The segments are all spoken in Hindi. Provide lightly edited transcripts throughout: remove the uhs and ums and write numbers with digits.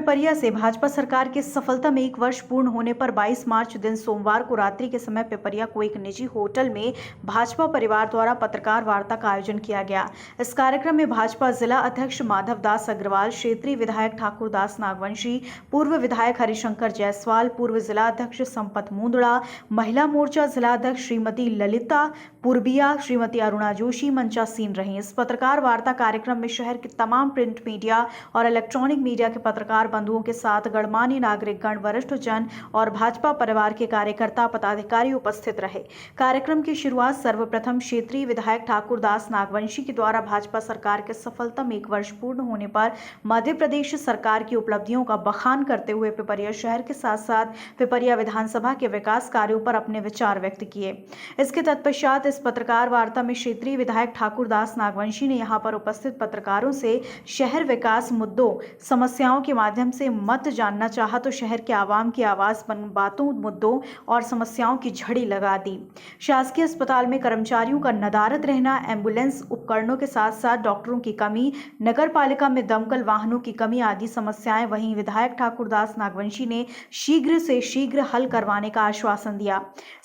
पिपरिया से भाजपा सरकार की सफलता में 1 वर्ष पूर्ण होने पर 22 मार्च दिन सोमवार को रात्रि के समय पिपरिया को एक निजी होटल में भाजपा परिवार द्वारा पत्रकार वार्ता का आयोजन किया गया। इस कार्यक्रम में भाजपा जिला अध्यक्ष माधव दास अग्रवाल, क्षेत्रीय विधायक ठाकुर दास नागवंशी, पूर्व विधायक हरिशंकर जायसवाल, पूर्व जिला अध्यक्ष संपत मुंदड़ा, महिला मोर्चा जिला अध्यक्ष श्रीमती ललिता पूर्बिया, श्रीमती अरुणा जोशी मंचासीन रहीं। इस पत्रकार वार्ता कार्यक्रम में शहर के तमाम प्रिंट मीडिया और इलेक्ट्रॉनिक मीडिया के पत्रकार बंधुओं के साथ गणमान्य नागरिकगण, वरिष्ठ जन और भाजपा परिवार के कार्यकर्ता पदाधिकारी उपस्थित रहे। कार्यक्रम की शुरुआत सर्वप्रथम क्षेत्रीय विधायक ठाकुर दास नागवंशी के द्वारा भाजपा सरकार के सफलता में 1 वर्ष पूर्ण होने पर मध्य प्रदेश सरकार की उपलब्धियों का बखान करते हुए पिपरिया शहर के साथ साथ पिपरिया विधानसभा के विकास कार्यों पर अपने विचार व्यक्त किए। इसके तत्पश्चात इस पत्रकार वार्ता में क्षेत्रीय विधायक ठाकुर दास नागवंशी ने यहाँ पर उपस्थित पत्रकारों से शहर विकास मुद्दों, समस्याओं के माध्यम से मत जानना चाहा तो शहर के आवाम की आवाज बातों, मुद्दों और समस्याओं की झड़ी लगा दी। शासकीय अस्पताल में कर्मचारियों का नदारद रहना, एम्बुलेंस उपकरणों के साथ साथ डॉक्टरों की कमी, नगर पालिका में दमकल वाहनों की कमी आदि समस्याएं वहीं विधायक ठाकुर दास नागवंशी ने शीघ्र से शीघ्र हल करवाने का आश्वासन दिया।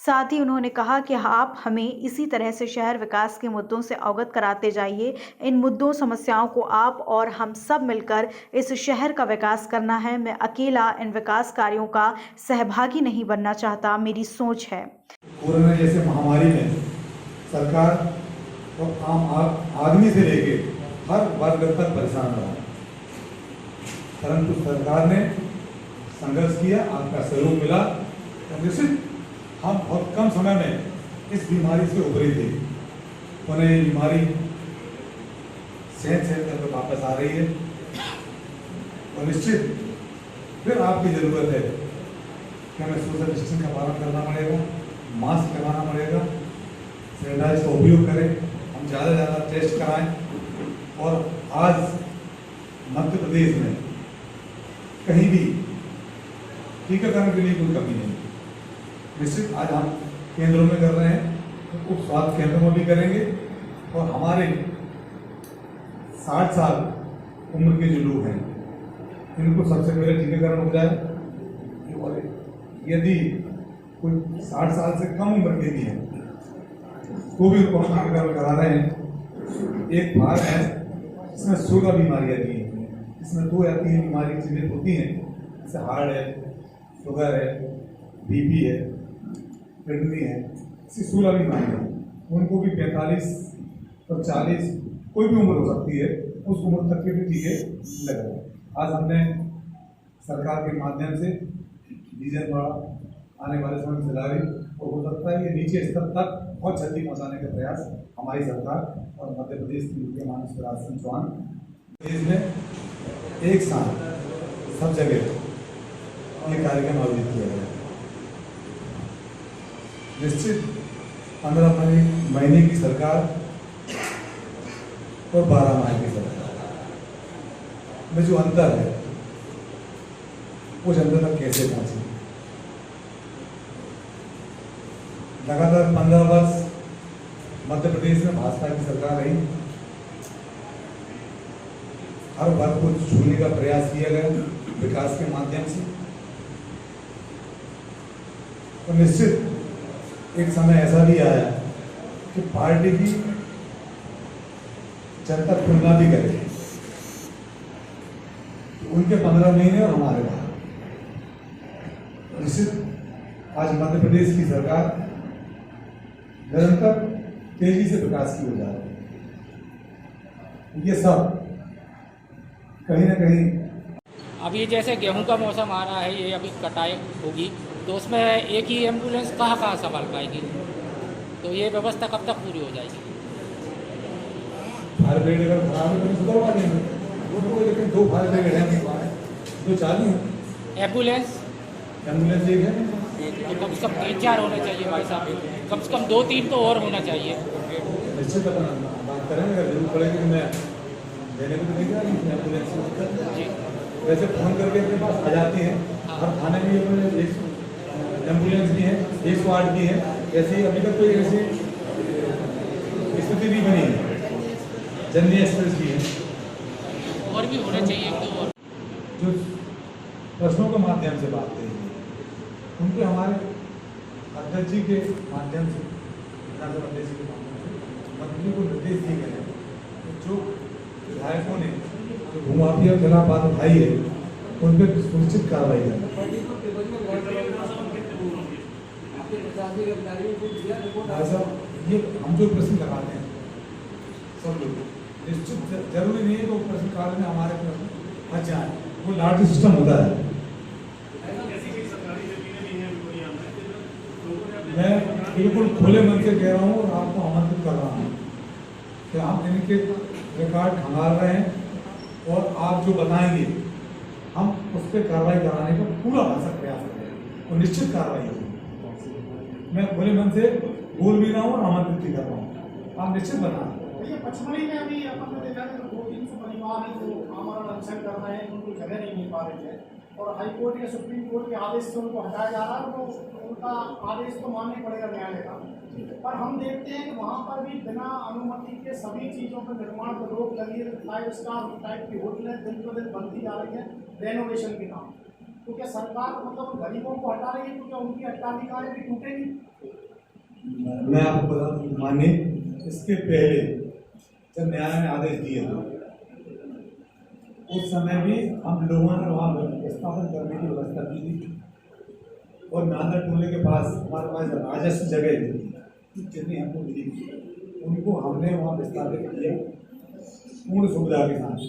साथ ही उन्होंने कहा कि आप हमें इसी तरह से शहर विकास के मुद्दों से अवगत कराते जाइए। इन मुद्दों, समस्याओं को आप और हम सब मिलकर इस शहर का विकास करना है। मैं अकेला इन विकास कार्यों का सहभागी नहीं बनना चाहता, मेरी सोच है। कोरोना जैसे महामारी में सरकार और आम आदमी से लेके हर वर्ग तक परेशान रहा, परंतु सरकार ने संघर्ष किया, आपका सहयोग मिला और निश्चित हम बहुत कम समय में इस बीमारी से उभरे थे। उन्हें ये बीमारी सहन करके वापस आ रही है और निश्चित फिर आपकी ज़रूरत है कि हमें सोशल डिस्टेंस का पालन करना पड़ेगा, मास्क लगाना पड़ेगा, सैनिटाइज का उपयोग करें, हम ज़्यादा से ज़्यादा टेस्ट कराएं और आज मध्य प्रदेश में कहीं भी टीकाकरण के लिए कोई कमी नहीं। निश्चित आज हम केंद्रों में कर रहे हैं, उप स्वास्थ्य केंद्रों में भी करेंगे और हमारे 60 साल उम्र के जो लोग हैं इनको सबसे पहले टीकाकरण हो जाए। और यदि कोई 60 साल से कम उम्र के भी हैं तो भी उनको हम टीकाकरण करा रहे हैं। एक भाग है इसमें 16 बीमारियाँ दी हैं, इसमें 2 या 3 बीमारी चिन्हित होती हैं, जैसे हार्ट है, शुगर है, बीपी है, किडनी है, ऐसी 16 बीमारियाँ। उनको भी 45 और 40 कोई भी उम्र हो सकती है, उस उम्र तक के भी टीके लग रहे हैं। आज हमने सरकार के माध्यम से डीजल भाड़ा आने वाले समय में चला रही और हो सकता है ये नीचे स्तर तक बहुत क्षति पहुँचाने का प्रयास हमारी सरकार और मध्य प्रदेश की मुख्यमंत्री शिवराज सिंह चौहान देश में एक साथ सब जगह ये कार्यक्रम आयोजित किया गया। निश्चित 15 महीने की सरकार और 12 माह की सरकार में जो अंतर है उस अंतर तक कैसे पहुंचे। लगातार 15 वर्ष मध्य प्रदेश में भाजपा की सरकार रही, हर वर्ग को छूने का प्रयास किया गया विकास के माध्यम से और निश्चित एक समय ऐसा भी आया कि पार्टी की जनता तुलना भी करे, उनके 15 महीने और हमारे बाद निश्चित आज मध्य प्रदेश की सरकार निरंतर तेजी से विकास की हो जा रही है। ये सब कहीं ना कहीं अभी जैसे गेहूं का मौसम आ रहा है, ये अभी कटाई होगी तो उसमें एक ही एम्बुलेंस कहाँ संभाल पाएगी, तो ये व्यवस्था कब तक पूरी हो जाएगी? फायर ब्रिगेड अगर खराब है तो सुधरवा देंगे वो, लेकिन 2 फायर ब्रिगेड हैं जो चालू है। एम्बुलेंस एक है तो कम से कम 3-4 होने चाहिए भाई साहब, कम से कम 2-3 तो और होना चाहिए। निश्चित बात करेंगे, अगर जरूरत पड़ेगी तो मैं देने को तो नहीं जा रही एम्बुलेंस जी। वैसे फ़ोन करके अपने पास आ जाती हैं, हर थाने में अपने एम्बुलेंस भी है, 108 भी है। ऐसे ही अभी तक कोई ऐसी स्थिति नहीं बनी है। जननी एक्सप्रेस भी है और भी होना चाहिए। तो जो प्रश्नों के माध्यम से बात कही उनके हमारे अध्यक्ष जी के माध्यम से विधानसभा अध्यक्ष जी के माध्यम से मंत्री को निर्देश दिए गए हैं कि जो विधायकों ने जो भूमाफिया के खिलाफ बात उठाई है उन पर सुनिश्चित कार्रवाई करें। ये हम जो प्रश्न लगाते हैं सब लोग निश्चित जरूरी नहीं है कि वो प्रश्न काल में हमारे प्रश्न फंस जाए, वो लाटरी सिस्टम होता है। मैं बिल्कुल खुले मन से कह रहा हूँ और आपको आमंत्रित कर रहा हूँ कि हम इनके रिकॉर्ड खंगाल रहे हैं और आप जो बताएंगे हम उस पर कार्रवाई कराने का पूरा भरसक प्रयास करेंगे और निश्चित कार्रवाई होगी। मैं खुले मन से बोल भी रहा हूँ और आमंत्रित भी कर रहा हूँ, आप निश्चित बताएं। ये पचमढ़ी में अभी अपन ने देखा कि 200-300 परिवार हैं जो आमरण अनशन कर रहे हैं, उनको जगह नहीं मिल पा रही है और हाई कोर्ट या सुप्रीम कोर्ट के आदेश से उनको हटाया जा रहा है, तो उनका आदेश तो मानना पड़ेगा न्यायालय का। पर हम देखते हैं कि वहाँ पर भी बिना अनुमति के सभी चीज़ों पर निर्माण पर रोक लगी है। 5 स्टार टाइप की होटलें दिन पर दिन बनती जा रही है रेनोवेशन के नाम। तो क्या सरकार मतलब गरीबों को हटा रही है, तो क्या उनकी अट्टालिकाएं भी टूटेगी? मैं आपको बता दूं मानिए, इसके पहले जब न्यायालय ने आदेश दिए थे उस समय भी हम लोगों ने वहाँ स्थापन करने की व्यवस्था की थी और नांदर टोले के पास हमारे पास राजस्व जगह थी जितनी हमको मिली थी उनको हमने वहाँ विस्थापित किया पूर्ण सुविधा के साथ।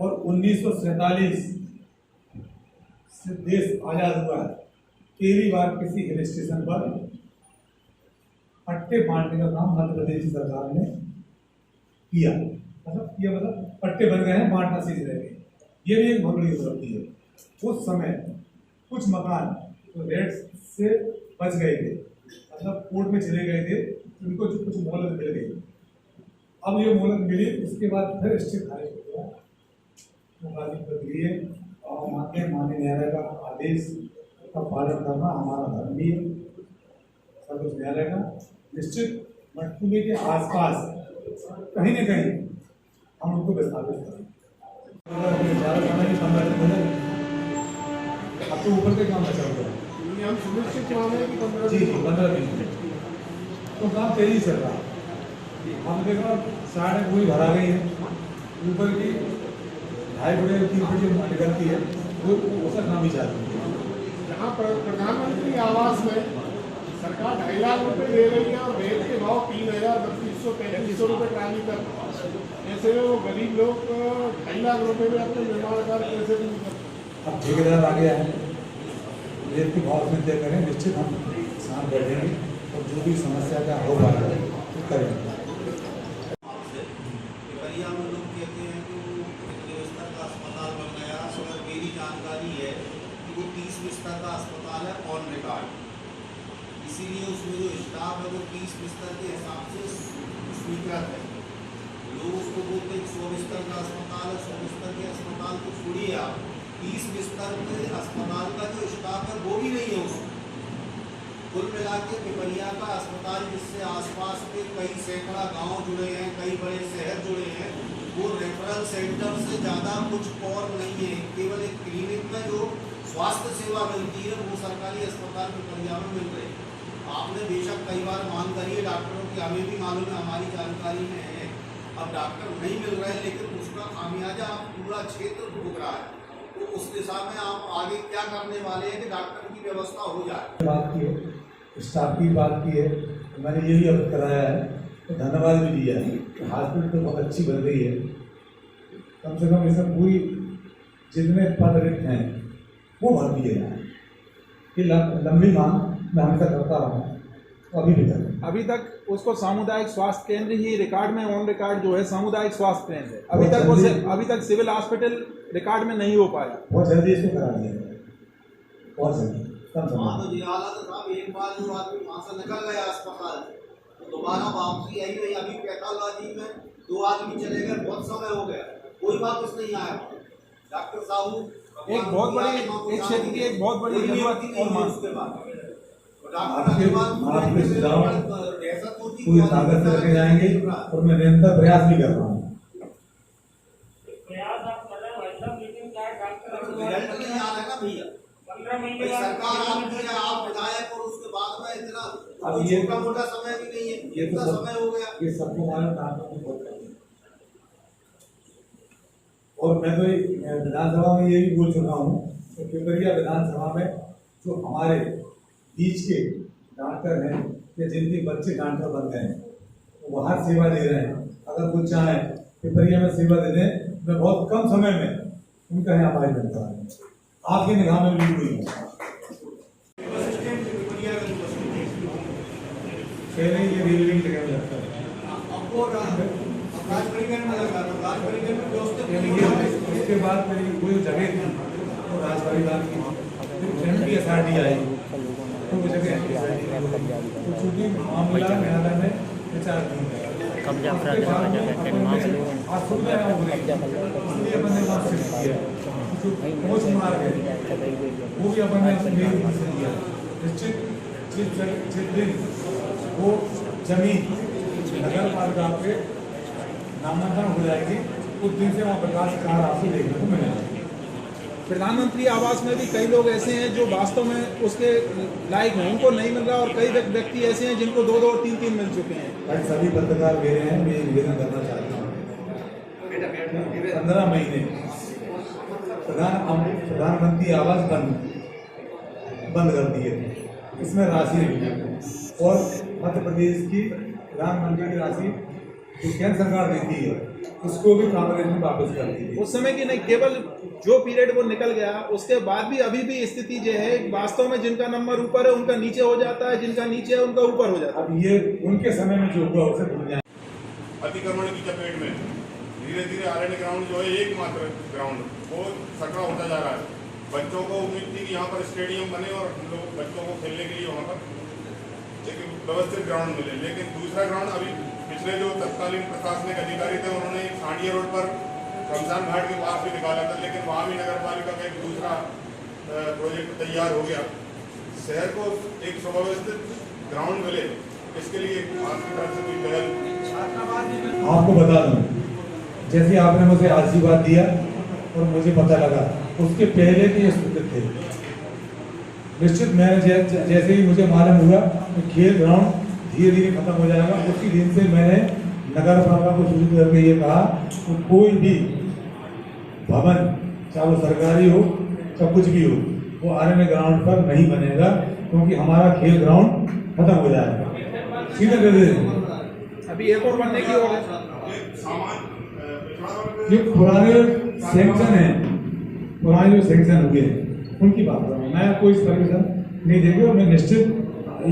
और 1947 से देश आज़ाद हुआ है, पहली बार किसी हिल स्टेशन पर पट्टे बांटने का काम मध्य प्रदेश की सरकार ने किया। मतलब पट्टे बन गए हैं, बांटना सीख रहे हैं। ये भी एक बहुत बड़ी उपलब्धि है। उस समय कुछ मकान तो रेट से बच गए थे, मतलब कोर्ट में चले गए थे, उनको जो कुछ मोहलत मिल गई। अब ये मोहलत मिली, उसके बाद फिर स्टे खारिज हो गया। प्रक्रिया और माननीय न्यायालय का आदेश का पालन करना हमारा धर्म भी है, सर्वोच्च न्यायालय का। निश्चित मटकुले के आसपास कहीं न कहीं हम उनको विस्थापित करें। अब तो ऊपर के काम बचा हुआ है, हम सुनिश्चित माने कि 15 जी 15 दिन तो काम तेजी चल रहा है। हम देखा साढ़े पूरी भरा गई है, ऊपर की 2.5 फुट 3 फुट निकलती है, वो उसका काम ही चालू है। जहाँ पर प्रधानमंत्री आवास में सरकार 2.5 लाख रुपए दे रही है और रेट के भाव 3,000-3,500 रुपये ट्राली तक, ऐसे में वो गरीब लोग 2.5 लाख रुपए में अपने निर्माण कार्य कैसे नहीं कर सकते? अब ठेकेदार आ गया है, रेट के भाव में तय करें, निश्चित हम साथ बैठेंगे और जो भी समस्या का होगा वो करेंगे। पिपरिया में लोग कहते हैं कि वो बिस्तर का अस्पताल बन गया, मगर मेरी जानकारी है कि वो 30 बिस्तर का अस्पताल है ऑन रिकॉर्ड, इसीलिए उसमें जो स्टाफ है वो 30 बिस्तर के हिसाब से स्वीकृत है। लोग उसको बोलते हैं 100 बिस्तर का अस्पताल है, 100 बिस्तर के अस्पताल को छोड़िए आप, 30 बिस्तर के अस्पताल का जो स्टाफ है वो भी नहीं है उसमें। कुल मिला के पिपरिया का अस्पताल, जिससे आसपास के कई सैकड़ा गांव जुड़े हैं, कई बड़े शहर जुड़े हैं, वो रेफरल सेंटर से ज़्यादा कुछ और नहीं है। केवल एक क्लिनिक में जो स्वास्थ्य सेवा मिलती है वो सरकारी अस्पताल पिपरिया में मिल रही है। आपने बेशक कई बार मांग करी है डॉक्टरों की, हमें भी मालूम है, हमारी जानकारी में है। अब डॉक्टर नहीं मिल रहे, लेकिन उसका खामियाजा पूरा क्षेत्र भोग रहा है। तो उस दिशा में आप आगे क्या करने वाले हैं कि डॉक्टर की व्यवस्था हो जाए? बात की है, स्टाफ की बात की है, मैंने यही अवगत कराया है, तो धन्यवाद भी दिया है। हॉस्पिटल तो बहुत अच्छी बन रही है, कम से कम इसमें पूरी जितने पद रिक्त हैं वो भर दिए जाए। ये लंबी मांग मैं हमेशा करता रहा हूँ, अभी भी कर। अभी तक उसको सामुदायिक स्वास्थ्य केंद्र ही रिकॉर्ड में ऑन रिकॉर्ड जो है सामुदायिक स्वास्थ्य केंद्र है। अभी तक सिविल हॉस्पिटल रिकॉर्ड में नहीं हो पाया। बहुत जल्दी इसको करा दिया जाए, बहुत जल्दी। हाँ तो ये हालत है साहब, एक बार जो आदमी वहाँ से निकल गया अस्पताल से तो दोबारा वापसी आई नहीं। अभी पैथोलॉजी में 2 आदमी चले गए, बहुत समय हो गया, कोई वापस नहीं आया। डॉक्टर साहू एक बहुत बड़ी एक क्षेत्र की एक बहुत बड़ी जरूरत और मांग उसके बाद आपके सुझाव पूरी ताकत से रखे जाएंगे और मैं निरंतर प्रयास भी कर रहा हूँ। सरकार आपकी है, आप विधायक, और उसके बाद में इतना अब ये छोटा मोटा समय भी नहीं है, ये इतना तो समय हो गया। ये सबको मालूम काम तो बहुत करते हैं। और मैं तो विधानसभा में ये भी बोल चुका हूँ कि पिपरिया विधानसभा में जो हमारे बीच के डॉक्टर हैं या जिनके बच्चे डॉक्टर बन गए हैं वो बाहर सेवा दे रहे हैं, अगर कुछ चाहें पिपरिया में सेवा दे दें, मैं बहुत कम समय में उनका यहाँ आवाज बनता है। आपकी निगाह में भी हुई है। पहले ये रेलवे की जगह में लगता है, उसके बाद मेरी कोई जगह थी तो राजपरिवार की एमपीएसआरटी आई तो वो जगह तो चूंकि मामला न्यायालय में विचार कब्जा मामले आज सुविधा हो रही इसलिए अपन ने वहाँ शिफ्ट किया। जो कोच मार गए वो भी अपन ने किया। निश्चित दिन वो जमीन नगर पालिका के नामांकन हो जाएगी, उस दिन से वहाँ प्रकाश कार आपको देखने को मिलेगा। प्रधानमंत्री आवास में भी कई लोग ऐसे हैं जो वास्तव में उसके लायक हैं, उनको नहीं मिल रहा, और कई व्यक्ति ऐसे हैं जिनको 2-2 और 3-3 मिल चुके हैं। आज सभी पत्रकार मेरे हैं, मैं ये निवेदन करना चाहता हूँ 15 महीने प्रधानमंत्री आवास बंद कर दिए, इसमें राशि नहीं, और मध्य प्रदेश की प्रधानमंत्री की राशि जो केंद्र सरकार देती है उसको भी कांग्रेस ने वापस कर दी। उस समय की नहीं, केवल जो पीरियड वो निकल गया उसके बाद भी अभी भी स्थिति जो है वास्तव में जिनका नंबर ऊपर है उनका नीचे हो जाता है, जिनका नीचे है उनका ऊपर हो जाता है। अब ये उनके समय में जो हुआ उसे भूल जाए। अतिक्रमण की चपेट में धीरे धीरे आरएन ग्राउंड जो है एकमात्र ग्राउंड वो सकड़ा होता जा रहा है। बच्चों को उम्मीद थी कि यहाँ पर स्टेडियम बने और हम लोग बच्चों को खेलने के लिए वहाँ पर एक व्यवस्थित ग्राउंड मिले, लेकिन दूसरा ग्राउंड अभी पिछले जो तत्कालीन प्रशासनिक अधिकारी थे उन्होंने सांडिया रोड पर शमशान घाट के पास भी निकाला था, लेकिन वहाँ भी नगर पालिका का एक दूसरा प्रोजेक्ट तैयार हो गया। शहर को एक सुव्यवस्थित ग्राउंड मिले, इसके लिए आपकी तरफ से कोई पहल? आपको बता दूं, जैसे आपने मुझे आशीर्वाद दिया और मुझे पता लगा, उसके पहले भी ये सूचित थे। निश्चित मैंने जैसे ही मुझे मालूम हुआ कि खेल ग्राउंड धीरे धीरे खत्म हो जाएगा, उसी दिन से मैंने नगर पालिका को सूचित करके ये कहा कि कोई भी भवन चाहे वो सरकारी हो चाहे कुछ भी हो वो आरएन ग्राउंड पर नहीं बनेगा, क्योंकि हमारा खेल ग्राउंड खत्म हो जाएगा। सीधे कर दे अभी एक और बनने की ओर है। ये पुराने सैंक्शन है, पुराने जो सैंक्शन हुए उनकी बात कर रहा हूँ मैं, कोई परमिशन नहीं देंगे और मैं निश्चित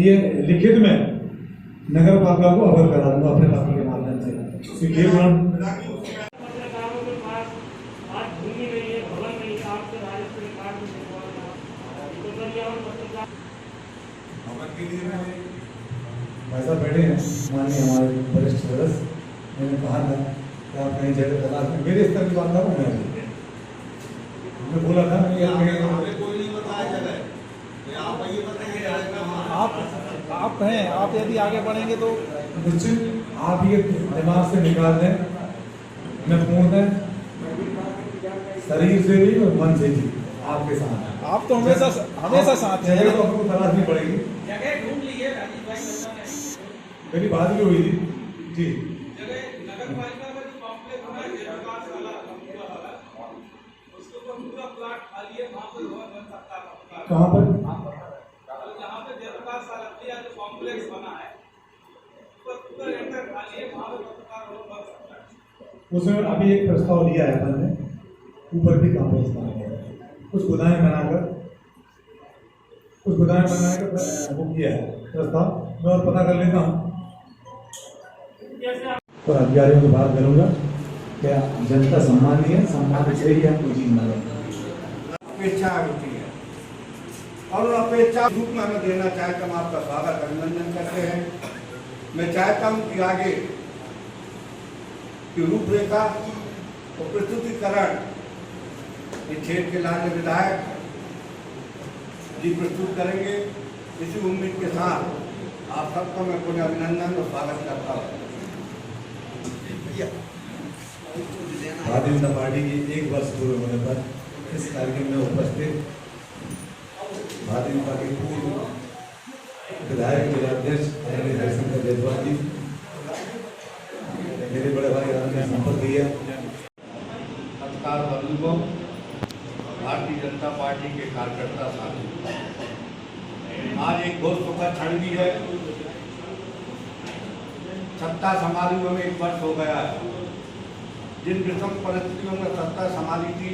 ये लिखित में नगर पालिका को अवगत करा दूंगा अपने पत्र के माध्यम से। खेल ग्राउंड के लिए ऐसा बैठे हैं माननीय हमारे वरिष्ठ सदस्य, मैंने कहा था कि आप कहीं जगह तलाश में, मेरे स्तर की बात करूँ मैं बोला था कोई नहीं बताया जगह, आप ये बताइए। आप हैं, आप यदि आगे बढ़ेंगे तो निश्चित आप ये दिमाग से निकाल दें, मैं पूर्ण शरीर से भी और मन से भी आपके साथ। आप तो हमेशा साथ हैं। जगह तो आपको तलाशनी पड़ेगी, जगह ढूंढ लीजिए। राजीव भाई मेरी बात भी हुई थी जी। नगर पालिका का जो कॉम्प्लेक्स बना है जयप्रकाश वाला उसके ऊपर पूरा प्लाट खाली है, वहाँ पर भवन बन सकता है। कहाँ पर? जहाँ पे जयप्रकाश वाला जो कॉम्प्लेक्स बना है पूरा एंटर खाली है, वहाँ पर पत्रकार भवन बन सकता है। उसमें अभी एक प्रस्ताव लिया है अपन ने, ऊपर भी कॉम्प्लेक्स बनाया है, कुछ खुदाएं बनाकर वो किया है प्रस्ताव, मैं और पता कर लेता हूँ और अधिकारियों से बात करूँगा। क्या जनता सम्मानीय है, सम्मान से ही हमको जीतना है। अपेक्षा होती है और अपेक्षा रूप में हमें देना चाहता हूँ। आपका स्वागत अभिनंदन करते हैं। मैं चाहता हूँ कि आगे की रूपरेखा और प्रस्तुतिकरण क्षेत्र के लाल विधायक जी प्रस्तुत करेंगे। इसी उम्मीद के साथ आप सबका मैं पुनः अभिनंदन और स्वागत करता हूँ। भारतीय जनता पार्टी की 1 वर्ष पूरे होने पर इस कार्यक्रम में उपस्थित भारतीय जनता पार्टी के पूर्व विधायक जिलाध्यक्ष आदरणीय हरिशंकर जयसवाल जी, मेरे बड़े भाई आदरणीय संपर्क भैया, पत्रकार बंधुओं, भारतीय जनता पार्टी के कार्यकर्ता साथी, आज एक बहुत सुखद क्षण भी है। सत्ता संभाली में 1 वर्ष हो गया है। जिन विषम परिस्थितियों में सत्ता संभाली थी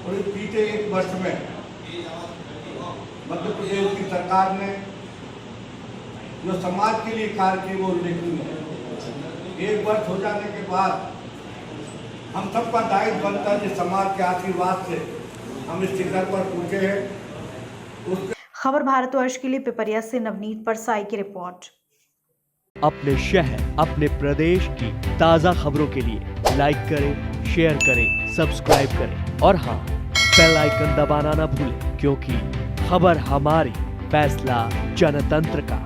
और इस बीते 1 वर्ष में मध्य प्रदेश की सरकार ने जो समाज के लिए कार्य किए वो उल्लेखनीय है। 1 वर्ष हो जाने के बाद हम सबका दायित्व बनता है कि समाज के आशीर्वाद से हम इस शिखर पर पहुंचे हैं। खबर भारतवर्ष के लिए पिपरिया से नवनीत परसाई की रिपोर्ट। अपने शहर, अपने प्रदेश की ताज़ा खबरों के लिए लाइक करें, शेयर करें, सब्सक्राइब करें और हाँ, बेल आइकन दबाना ना भूलें, क्योंकि खबर हमारी, फैसला जनतंत्र का।